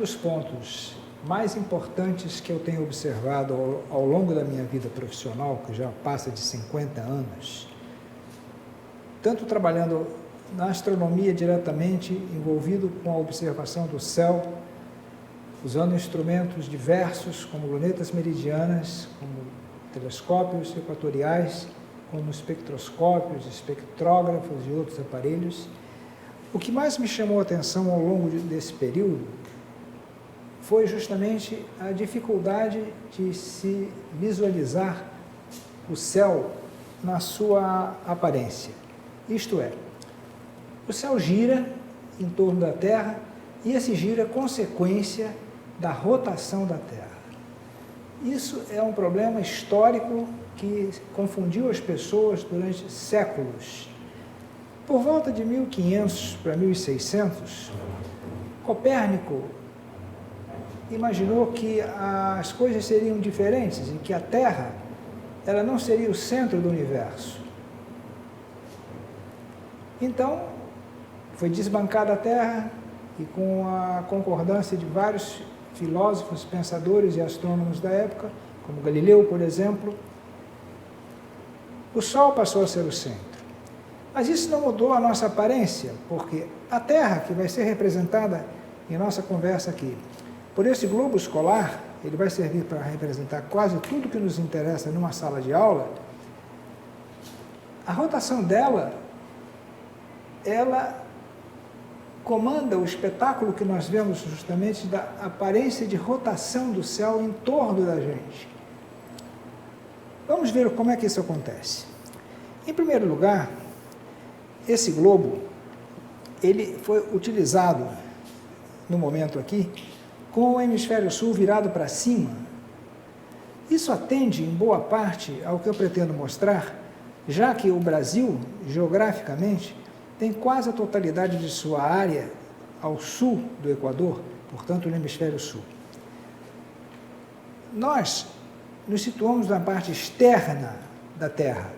dos pontos mais importantes que eu tenho observado ao longo da minha vida profissional, que já passa de 50 anos, tanto trabalhando na astronomia diretamente, envolvido com a observação do céu, usando instrumentos diversos, como lunetas meridianas, como telescópios equatoriais, como espectroscópios, espectrógrafos e outros aparelhos. O que mais me chamou a atenção ao longo desse período foi justamente a dificuldade de se visualizar o céu na sua aparência. Isto é, o céu gira em torno da Terra e esse giro é consequência da rotação da Terra. Isso é um problema histórico que confundiu as pessoas durante séculos. Por volta de 1500 para 1600, Copérnico imaginou que as coisas seriam diferentes e que a Terra ela não seria o centro do universo. Então, foi desbancada a Terra e com a concordância de vários filósofos, pensadores e astrônomos da época, como Galileu, por exemplo, o Sol passou a ser o centro. Mas isso não mudou a nossa aparência, porque a Terra, que vai ser representada em nossa conversa aqui, por esse globo escolar, ele vai servir para representar quase tudo que nos interessa numa sala de aula, a rotação dela, ela comanda o espetáculo que nós vemos justamente da aparência de rotação do céu em torno da gente. Vamos ver como é que isso acontece. Em primeiro lugar, esse globo, ele foi utilizado, no momento aqui, com o hemisfério sul virado para cima. Isso atende, em boa parte, ao que eu pretendo mostrar, já que o Brasil, geograficamente, tem quase a totalidade de sua área ao sul do Equador, portanto, no hemisfério sul. Nós nos situamos na parte externa da Terra.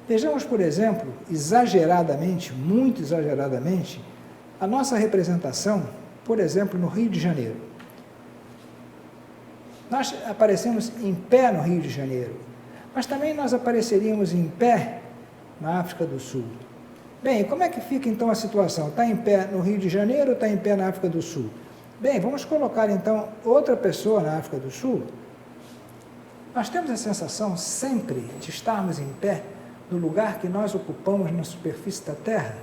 Vejamos, por exemplo, exageradamente, muito exageradamente, a nossa representação, por exemplo, no Rio de Janeiro. Nós aparecemos em pé no Rio de Janeiro, mas também nós apareceríamos em pé na África do Sul. Bem, como é que fica então a situação? Está em pé no Rio de Janeiro ou está em pé na África do Sul? Bem, vamos colocar então outra pessoa na África do Sul. Nós temos a sensação sempre de estarmos em pé no lugar que nós ocupamos na superfície da Terra.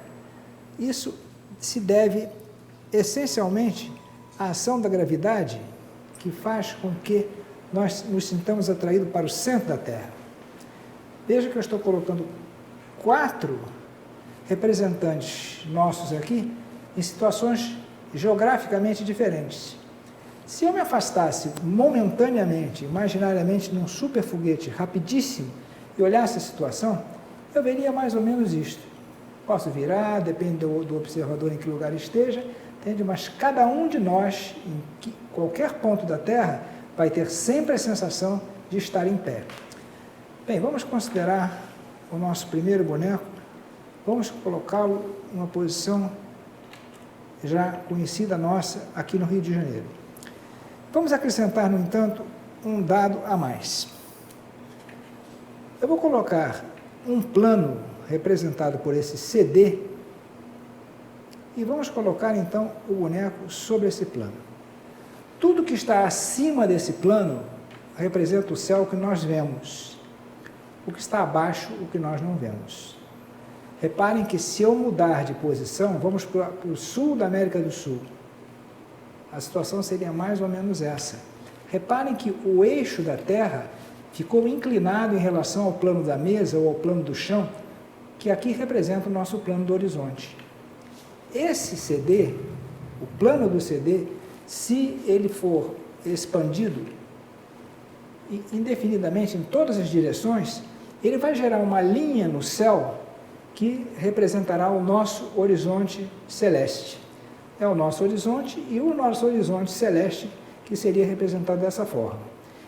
Isso se deve essencialmente à ação da gravidade, que faz com que nós nos sintamos atraídos para o centro da Terra. Veja que eu estou colocando 4 representantes nossos aqui em situações geograficamente diferentes. Se eu me afastasse momentaneamente, imaginariamente, num super foguete rapidíssimo e olhasse a situação, eu veria mais ou menos isto. Posso virar, depende do observador em que lugar esteja, entende? Mas cada um de nós, em qualquer ponto da Terra, vai ter sempre a sensação de estar em pé. Bem, vamos considerar o nosso primeiro boneco. Vamos colocá-lo em uma posição já conhecida nossa aqui no Rio de Janeiro. Vamos acrescentar, no entanto, um dado a mais. Eu vou colocar um plano representado por esse CD e vamos colocar, então, o boneco sobre esse plano. Tudo que está acima desse plano representa o céu que nós vemos. O que está abaixo, o que nós não vemos. Reparem que se eu mudar de posição, vamos para o sul da América do Sul. A situação seria mais ou menos essa. Reparem que o eixo da Terra ficou inclinado em relação ao plano da mesa ou ao plano do chão, que aqui representa o nosso plano do horizonte. Esse CD, o plano do CD, se ele for expandido indefinidamente em todas as direções, ele vai gerar uma linha no céu que representará o nosso horizonte celeste. É o nosso horizonte e o nosso horizonte celeste que seria representado dessa forma.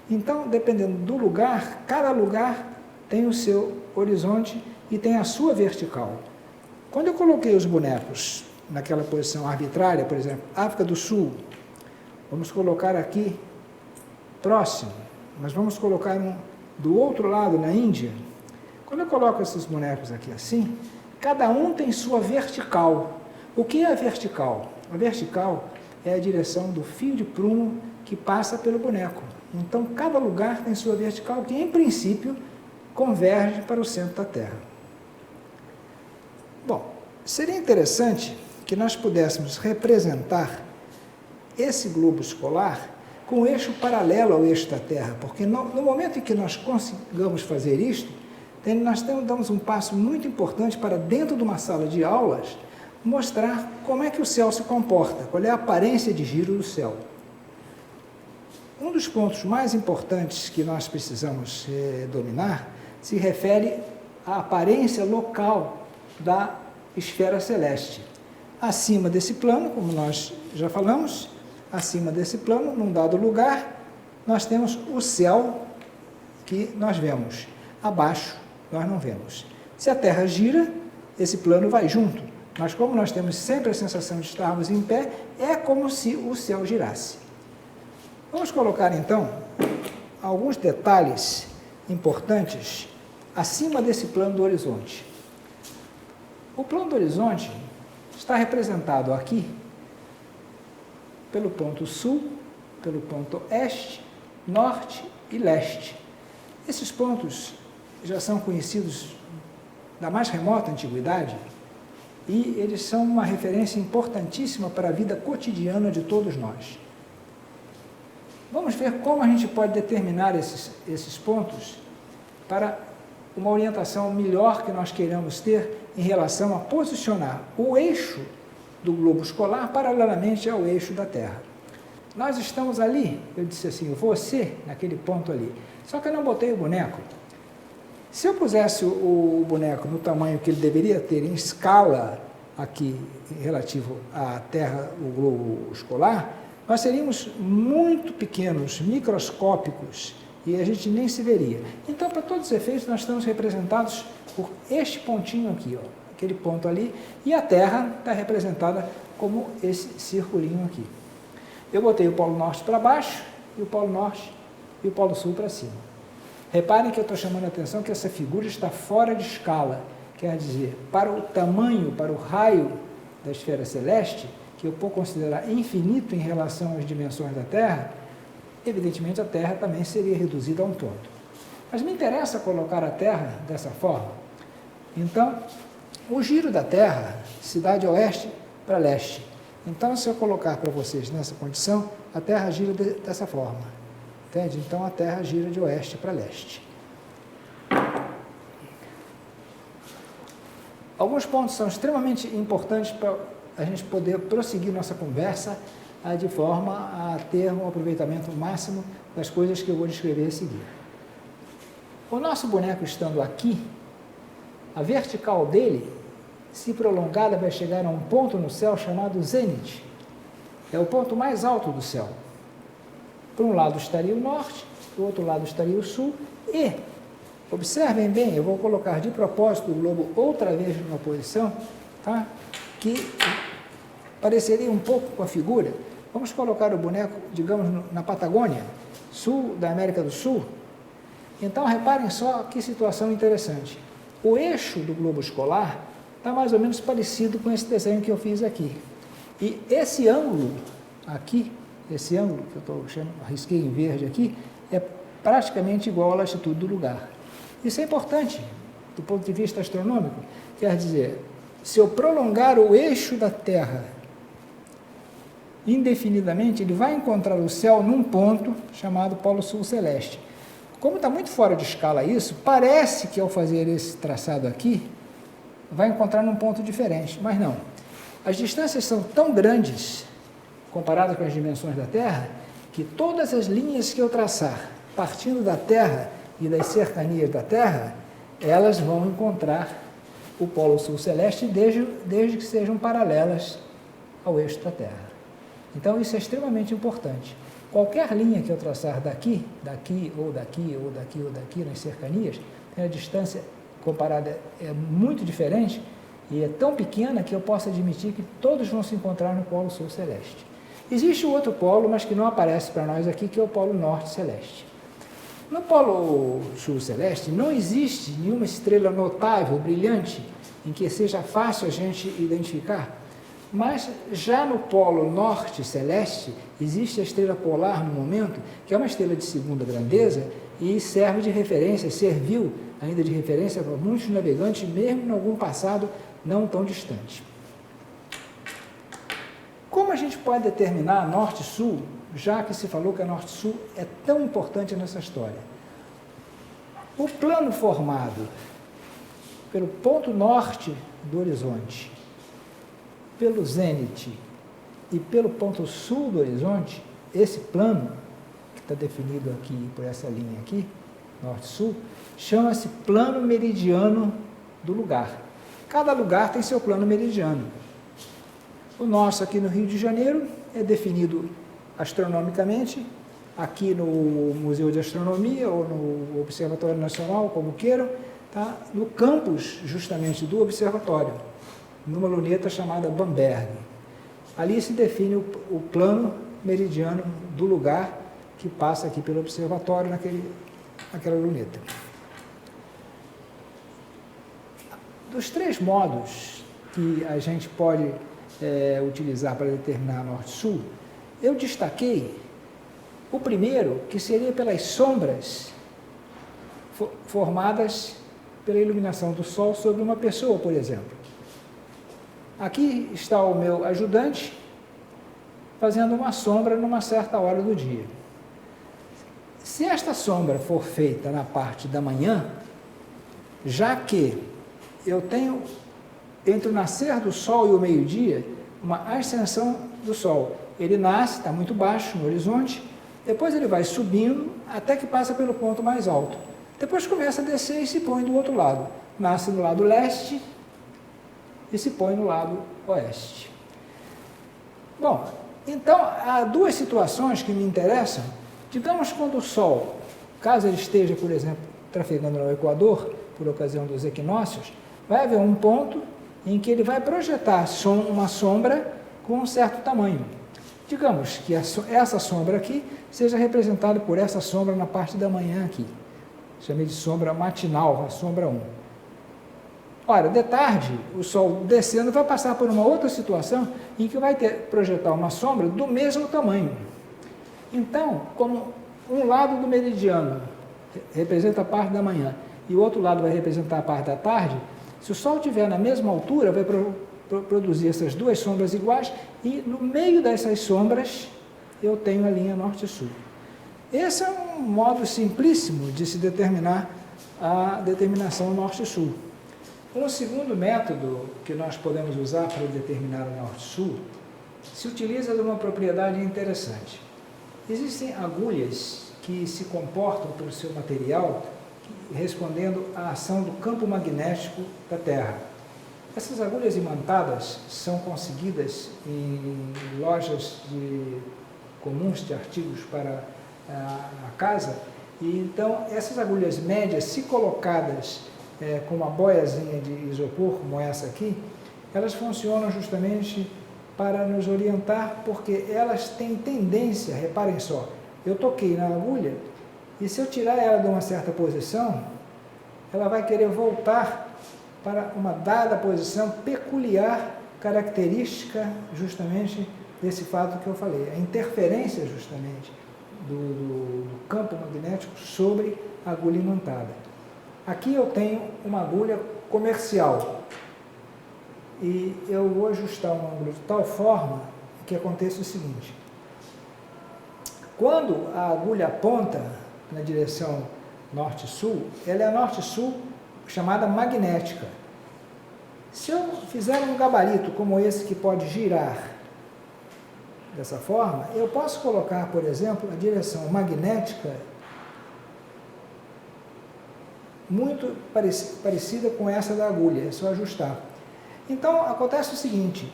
Então, dependendo do lugar, cada lugar tem o seu horizonte e tem a sua vertical. Quando eu coloquei os bonecos naquela posição arbitrária, por exemplo, África do Sul, Vamos colocar aqui próximo, mas vamos colocar um do outro lado, na Índia. Quando eu coloco esses bonecos aqui assim, cada um tem sua vertical. O que é a vertical? A vertical é a direção do fio de prumo que passa pelo boneco. Então, cada lugar tem sua vertical, que em princípio converge para o centro da Terra. Bom, seria interessante que nós pudéssemos representar esse globo escolar com o eixo paralelo ao eixo da Terra, porque no momento em que nós consigamos fazer isto, nós damos um passo muito importante para, dentro de uma sala de aulas, mostrar como é que o céu se comporta, qual é a aparência de giro do céu. Um dos pontos mais importantes que nós precisamos dominar se refere à aparência local da esfera celeste. Acima desse plano, como nós já falamos, acima desse plano, num dado lugar, nós temos o céu que nós vemos. Abaixo, nós não vemos. Se a Terra gira, esse plano vai junto. Mas como nós temos sempre a sensação de estarmos em pé, é como se o céu girasse. Vamos colocar, então, alguns detalhes importantes acima desse plano do horizonte. O plano do horizonte está representado aqui pelo ponto sul, pelo ponto oeste, norte e leste. Esses pontos já são conhecidos da mais remota antiguidade e eles são uma referência importantíssima para a vida cotidiana de todos nós. Vamos ver como a gente pode determinar esses pontos para uma orientação melhor que nós queiramos ter em relação a posicionar o eixo do globo escolar paralelamente ao eixo da Terra. Nós estamos ali, eu disse assim, você naquele ponto ali, só que eu não botei o boneco. Se eu pusesse o boneco no tamanho que ele deveria ter em escala aqui relativo à Terra, o globo escolar, nós seríamos muito pequenos, microscópicos, e a gente nem se veria. Então, para todos os efeitos, nós estamos representados por este pontinho aqui, ó, aquele ponto ali, e a Terra está representada como esse circulinho aqui. Eu botei o Polo Norte para baixo, e o Polo Norte e o Polo Sul para cima. Reparem que eu estou chamando a atenção que essa figura está fora de escala, quer dizer, para o tamanho, para o raio da esfera celeste, que eu vou considerar infinito em relação às dimensões da Terra, evidentemente a Terra também seria reduzida a um ponto. Mas me interessa colocar a Terra dessa forma. Então, o giro da Terra se dá de oeste para leste. Então, se eu colocar para vocês nessa condição, a Terra gira dessa forma. Entende? Então, a Terra gira de oeste para leste. Alguns pontos são extremamente importantes para a gente poder prosseguir nossa conversa de forma a ter um aproveitamento máximo das coisas que eu vou descrever a seguir. O nosso boneco estando aqui, a vertical dele, se prolongada, vai chegar a um ponto no céu chamado zênite. É o ponto mais alto do céu. Por um lado estaria o norte, do outro lado estaria o sul, e, observem bem, eu vou colocar de propósito o globo outra vez numa posição, tá? Que pareceria um pouco com a figura. Vamos colocar o boneco, digamos, na Patagônia, sul da América do Sul. Então, reparem só que situação interessante. O eixo do globo escolar está mais ou menos parecido com esse desenho que eu fiz aqui. E esse ângulo aqui, esse ângulo que eu risquei em verde aqui, é praticamente igual à latitude do lugar. Isso é importante do ponto de vista astronômico. Quer dizer, se eu prolongar o eixo da Terra indefinidamente, ele vai encontrar o céu num ponto chamado Polo Sul Celeste. Como está muito fora de escala isso, parece que ao fazer esse traçado aqui, vai encontrar num ponto diferente, mas não. As distâncias são tão grandes, comparadas com as dimensões da Terra, que todas as linhas que eu traçar, partindo da Terra e das cercanias da Terra, elas vão encontrar o Polo Sul Celeste desde que sejam paralelas ao eixo da Terra. Então, isso é extremamente importante. Qualquer linha que eu traçar daqui, ou daqui, nas cercanias, a distância comparada é muito diferente e é tão pequena que eu posso admitir que todos vão se encontrar no Polo Sul Celeste. Existe o outro polo, mas que não aparece para nós aqui, que é o polo norte celeste. No polo sul celeste não existe nenhuma estrela notável, brilhante, em que seja fácil a gente identificar, mas já no polo norte celeste existe a estrela polar no momento, que é uma estrela de segunda grandeza e serve de referência, serviu ainda de referência para muitos navegantes, mesmo em algum passado não tão distante. Como a gente pode determinar norte-sul, já que se falou que a norte-sul é tão importante nessa história? O plano formado pelo ponto norte do horizonte, pelo zênite e pelo ponto sul do horizonte, esse plano, que está definido aqui por essa linha aqui, norte-sul, chama-se plano meridiano do lugar. Cada lugar tem seu plano meridiano. O nosso aqui no Rio de Janeiro é definido astronomicamente, aqui no Museu de Astronomia ou no Observatório Nacional, como queiram, tá? No campus justamente do observatório, numa luneta chamada Bamberg. Ali se define o plano meridiano do lugar que passa aqui pelo observatório naquela luneta. Dos três modos que a gente pode utilizar para determinar norte-sul, eu destaquei o primeiro, que seria pelas sombras formadas pela iluminação do Sol sobre uma pessoa, por exemplo. Aqui está o meu ajudante fazendo uma sombra numa certa hora do dia. Se esta sombra for feita na parte da manhã, já que eu tenho entre o nascer do Sol e o meio-dia uma ascensão do Sol. Ele nasce, está muito baixo no horizonte, depois ele vai subindo até que passa pelo ponto mais alto. Depois começa a descer e se põe do outro lado. Nasce no lado leste e se põe no lado oeste. Bom, então há duas situações que me interessam. Digamos quando o Sol, caso ele esteja, por exemplo, trafegando no Equador, por ocasião dos equinócios, vai haver um ponto em que ele vai projetar uma sombra com um certo tamanho. Digamos que essa sombra aqui seja representada por essa sombra na parte da manhã aqui. Chamei de sombra matinal, a sombra 1. Ora, de tarde, o Sol descendo vai passar por uma outra situação em que vai projetar uma sombra do mesmo tamanho. Então, como um lado do meridiano representa a parte da manhã e o outro lado vai representar a parte da tarde, se o Sol estiver na mesma altura, vai produzir essas duas sombras iguais e no meio dessas sombras eu tenho a linha norte-sul. Esse é um modo simplíssimo de se determinar a determinação norte-sul. Um segundo método que nós podemos usar para determinar o norte-sul se utiliza de uma propriedade interessante. Existem agulhas que se comportam pelo seu material respondendo à ação do campo magnético da Terra. Essas agulhas imantadas são conseguidas em lojas comuns de artigos para a casa, e então essas agulhas médias, se colocadas com uma boiazinha de isopor, como essa aqui, elas funcionam justamente para nos orientar, porque elas têm tendência, reparem só, eu toquei na agulha, e se eu tirar ela de uma certa posição, ela vai querer voltar para uma dada posição peculiar, característica justamente desse fato que eu falei, a interferência justamente do campo magnético sobre a agulha imantada. Aqui eu tenho uma agulha comercial e eu vou ajustar um ângulo de tal forma que aconteça o seguinte: quando a agulha aponta na direção norte-sul, ela é a norte-sul chamada magnética. Se eu fizer um gabarito como esse que pode girar dessa forma, eu posso colocar, por exemplo, a direção magnética muito parecida com essa da agulha, é só ajustar. Então, acontece o seguinte: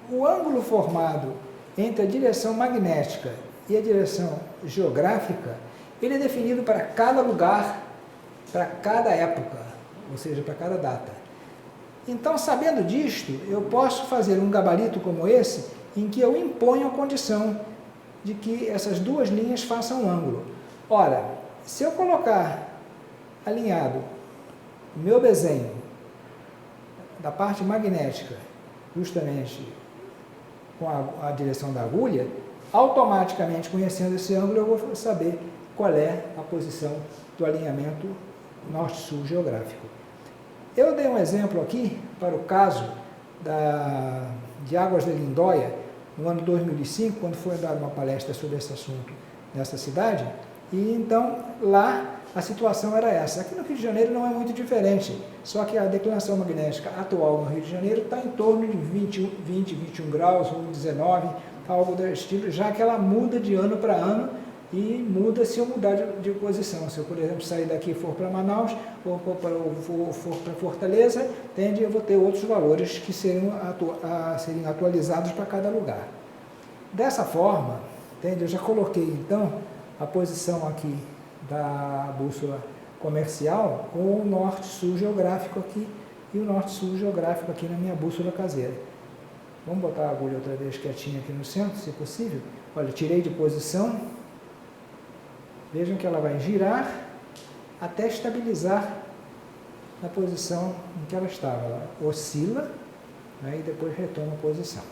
o ângulo formado entre a direção magnética e a direção geográfica, ele é definido para cada lugar, para cada época, ou seja, para cada data. Então, sabendo disto, eu posso fazer um gabarito como esse, em que eu imponho a condição de que essas duas linhas façam um ângulo. Ora, se eu colocar alinhado o meu desenho da parte magnética justamente com a direção da agulha, automaticamente, conhecendo esse ângulo, eu vou saber qual é a posição do alinhamento norte-sul geográfico. Eu dei um exemplo aqui para o caso de Águas de Lindóia, no ano 2005, quando foi dar uma palestra sobre esse assunto nessa cidade, e então lá a situação era essa. Aqui no Rio de Janeiro não é muito diferente, só que a declinação magnética atual no Rio de Janeiro está em torno de 20, 21 graus ou 19, algo do estilo, já que ela muda de ano para ano e muda se eu mudar de posição. Se eu, por exemplo, sair daqui e for para Manaus ou for para Fortaleza, eu vou ter outros valores que seriam atualizados para cada lugar. Dessa forma, eu já coloquei então a posição aqui da bússola comercial com o norte-sul geográfico aqui e o norte-sul geográfico aqui na minha bússola caseira. Vamos botar a agulha outra vez quietinha aqui no centro, se possível. Olha, tirei de posição. Vejam que ela vai girar até estabilizar na posição em que ela estava. Ela oscila, né, e depois retoma a posição.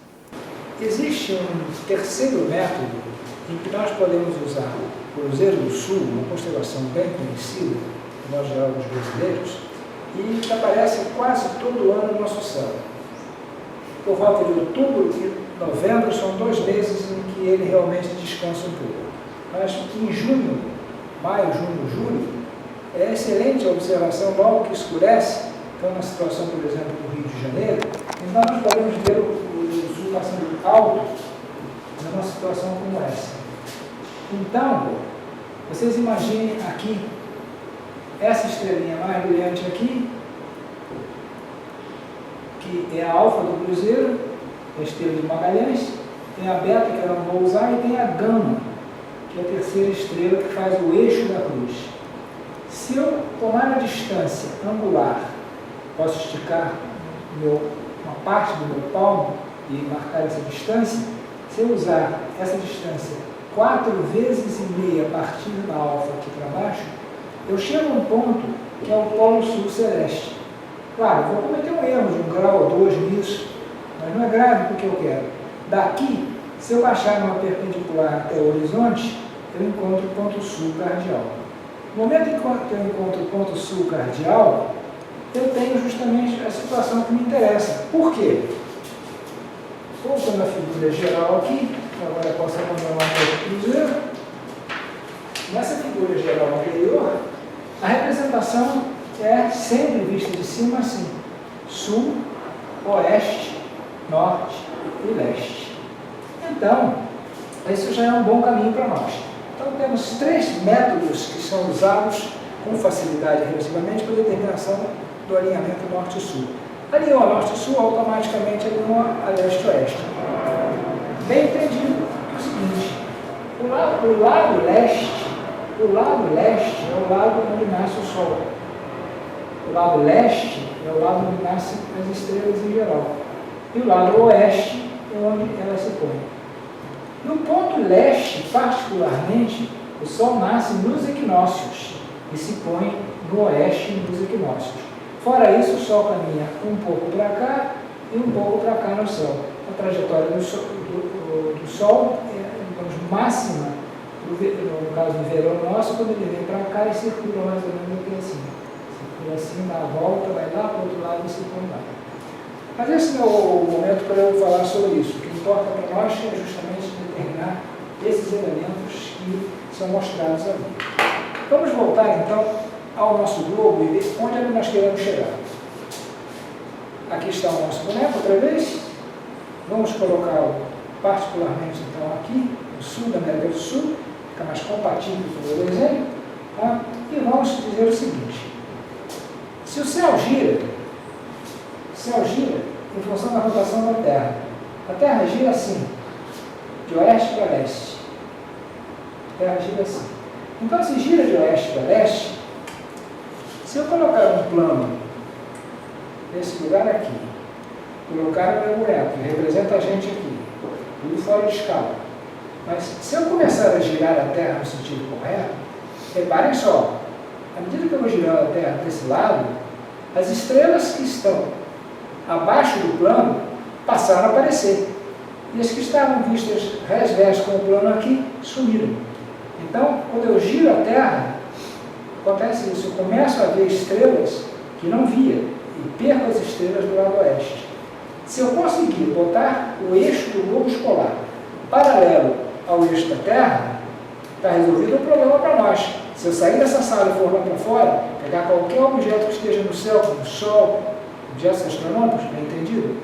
Existe um terceiro método em que nós podemos usar o Cruzeiro do Sul, uma constelação bem conhecida por nós geólogos brasileiros, e que aparece quase todo ano no nosso céu. Por volta de outubro e novembro são 2 meses em que ele realmente descansa um pouco. Mas em junho, maio, junho, julho, é excelente a observação logo que escurece. Então, na situação, por exemplo, do Rio de Janeiro, então nós podemos ver o sul passando alto numa situação como essa. Então, vocês imaginem aqui essa estrelinha mais brilhante aqui, que é a alfa do Cruzeiro, a estrela de Magalhães, tem a beta, que eu não vou usar, e tem a gama, que é a terceira estrela que faz o eixo da cruz. Se eu tomar a distância angular, posso esticar uma parte do meu palmo e marcar essa distância. Se eu usar essa distância 4 vezes e meia a partir da alfa aqui para baixo, eu chego a um ponto que é o polo sul celeste. Claro, eu vou cometer um erro de 1 grau ou 2 nisso, mas não é grave porque eu quero. Daqui, se eu baixar uma perpendicular até o horizonte, eu encontro o ponto sul cardial. No momento em que eu encontro o ponto sul cardial, eu tenho justamente a situação que me interessa. Por quê? Voltando a figura geral aqui, agora eu posso abandonar o cruzeiro. Nessa figura geral anterior, a representação é sempre vista de cima assim: sul, oeste, norte e leste. Então, isso já é um bom caminho para nós. Então, temos 3 métodos que são usados com facilidade relativamente para a determinação do alinhamento norte-sul. Alinhou a norte-sul, automaticamente alinhou a leste-oeste. Bem entendido é o seguinte: o lado leste é o lado onde nasce o Sol. O lado leste é o lado onde nascem as estrelas em geral. E o lado oeste é onde elas se põem. No ponto leste, particularmente, o Sol nasce nos equinócios e se põe no oeste nos equinócios. Fora isso, o Sol caminha um pouco para cá e um pouco para cá no céu. A trajetória do Sol é, digamos, máxima, no caso do verão nosso, quando ele vem para cá e circula mais ou menos aqui assim. Circula assim, dá a volta, vai lá para o outro lado e circula lá. Mas esse não é o momento para eu falar sobre isso. O que importa para nós é justamente determinar esses elementos que são mostrados ali. Vamos voltar então ao nosso globo e ver onde é que nós queremos chegar. Aqui está o nosso boneco outra vez. Vamos colocá-lo particularmente então aqui, no sul da América do Sul, fica mais compatível com o meu desenho. Tá? E vamos dizer o seguinte: se o céu gira em função da rotação da Terra. A Terra gira assim, de oeste para leste. A Terra gira assim. Então, se gira de oeste para leste, se eu colocar um plano nesse lugar aqui, colocar o meu boneco, que representa a gente aqui, tudo fora de escala. Mas se eu começar a girar a Terra no sentido correto, reparem só, à medida que eu vou girando a Terra para esse lado, as estrelas que estão abaixo do plano passaram a aparecer. E as que estavam vistas rés com o plano aqui, sumiram. Então, quando eu giro a Terra, acontece isso, eu começo a ver estrelas que não via, e perco as estrelas do lado oeste. Se eu conseguir botar o eixo do globo escolar paralelo ao eixo da Terra, está resolvido o problema para nós. Se eu sair dessa sala e for lá para fora, pegar qualquer objeto que esteja no céu, como o Sol, objetos astronômicos, bem entendido,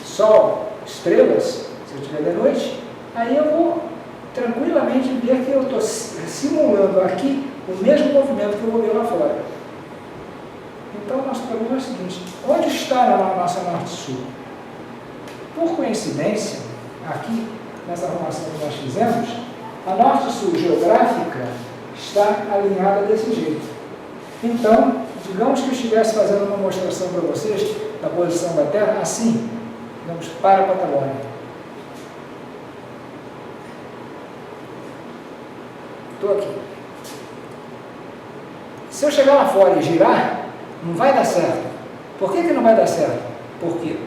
Sol, estrelas, se eu estiver de noite, aí eu vou tranquilamente ver que eu estou simulando aqui o mesmo movimento que eu vou ver lá fora. Então, o nosso problema é o seguinte: onde está a nossa norte-sul? Por coincidência, aqui, nessa arrumação que nós fizemos, a norte-sul geográfica está alinhada desse jeito. Então, digamos que eu estivesse fazendo uma demonstração para vocês da posição da Terra, assim, digamos, para a Patagônia. Estou aqui. Se eu chegar lá fora e girar, não vai dar certo. Por que não vai dar certo? Porque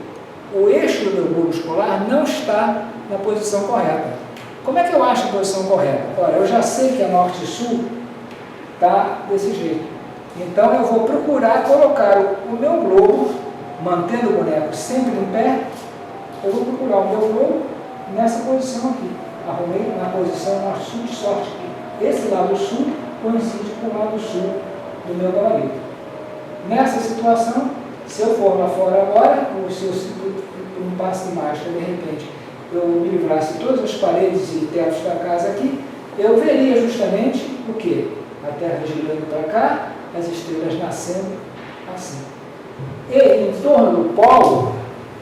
o eixo do meu globo escolar não está na posição correta. Como é que eu acho a posição correta? Olha, eu já sei que a norte e sul está desse jeito. Então eu vou procurar colocar o meu globo, mantendo o boneco sempre em pé, eu vou procurar o meu globo nessa posição aqui. Arrumei na posição norte-sul, de sorte que esse lado sul coincide com o lado sul do meu gabarito. Nessa situação, se eu for lá fora agora, ou se eu por um passe de mágica, de repente, eu me livrasse de todas as paredes e tetos da casa aqui, eu veria justamente o quê? A Terra girando para cá, as estrelas nascendo assim. E em torno do polo,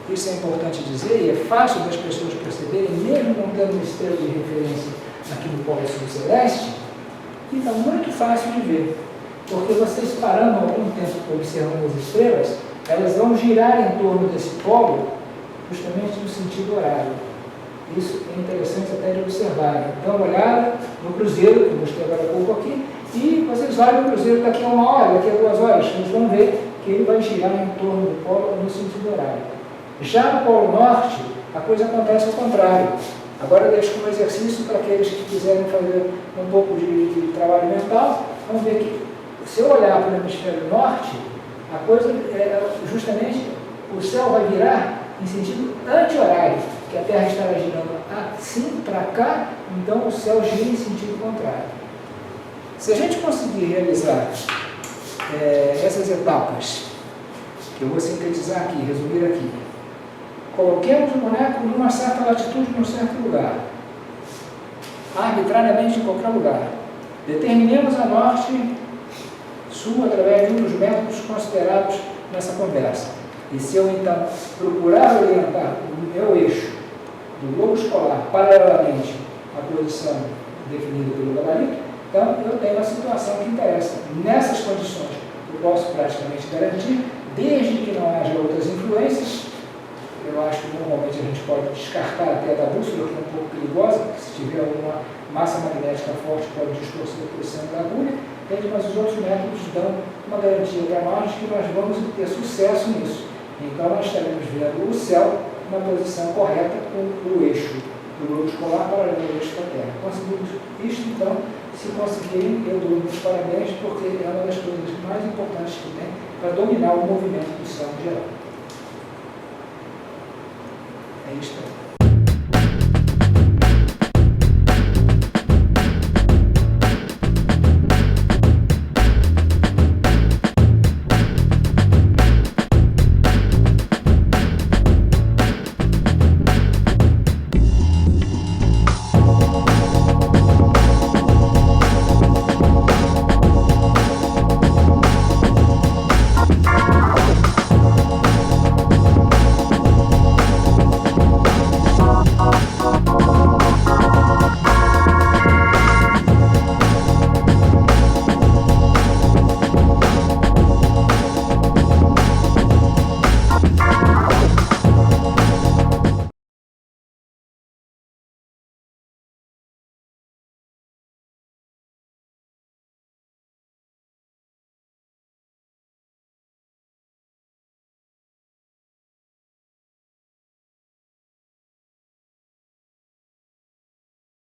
isso é importante dizer, e é fácil das pessoas perceberem, mesmo não tendo uma estrela de referência aqui no polo sul celeste, fica muito fácil de ver. Porque vocês parando algum tempo observando as estrelas, elas vão girar em torno desse polo justamente no sentido horário. Isso é interessante até de observar. Então, uma olhada no cruzeiro, que eu mostrei agora há pouco aqui, e vocês olham o cruzeiro daqui a 1 hora, daqui a 2 horas, vocês vão ver que ele vai girar em torno do polo no sentido horário. Já no polo norte, a coisa acontece ao contrário. Agora eu deixo como exercício para aqueles que quiserem fazer um pouco de trabalho mental, vão ver que se eu olhar para o hemisfério norte, a coisa é justamente, o céu vai virar em sentido anti-horário, que a Terra estará girando assim para cá, então o céu gira em sentido contrário. Se a gente conseguir realizar essas etapas, que eu vou sintetizar aqui, resumir aqui, coloquemos o boneco numa certa latitude, num certo lugar, arbitrariamente em qualquer lugar, determinemos a norte sul através de um dos métodos considerados nessa conversa. E se eu então procurar orientar o meu eixo do globo escolar paralelamente à posição definida pelo gabarito, então eu tenho uma situação que interessa. Nessas condições eu posso praticamente garantir, desde que não haja outras influências. Eu acho que normalmente a gente pode descartar até da bússola, que é um pouco perigosa, porque se tiver alguma massa magnética forte pode distorcer a posição da agulha, mas os outros métodos dão uma garantia para nós de que nós vamos ter sucesso nisso. Então nós estaremos vendo o céu na posição correta com o eixo do globo escolar paralelo ao eixo da Terra. Conseguimos isto, então, se conseguirem, eu dou os parabéns, porque é uma das coisas mais importantes que tem para dominar o movimento do céu em geral. É isto aí.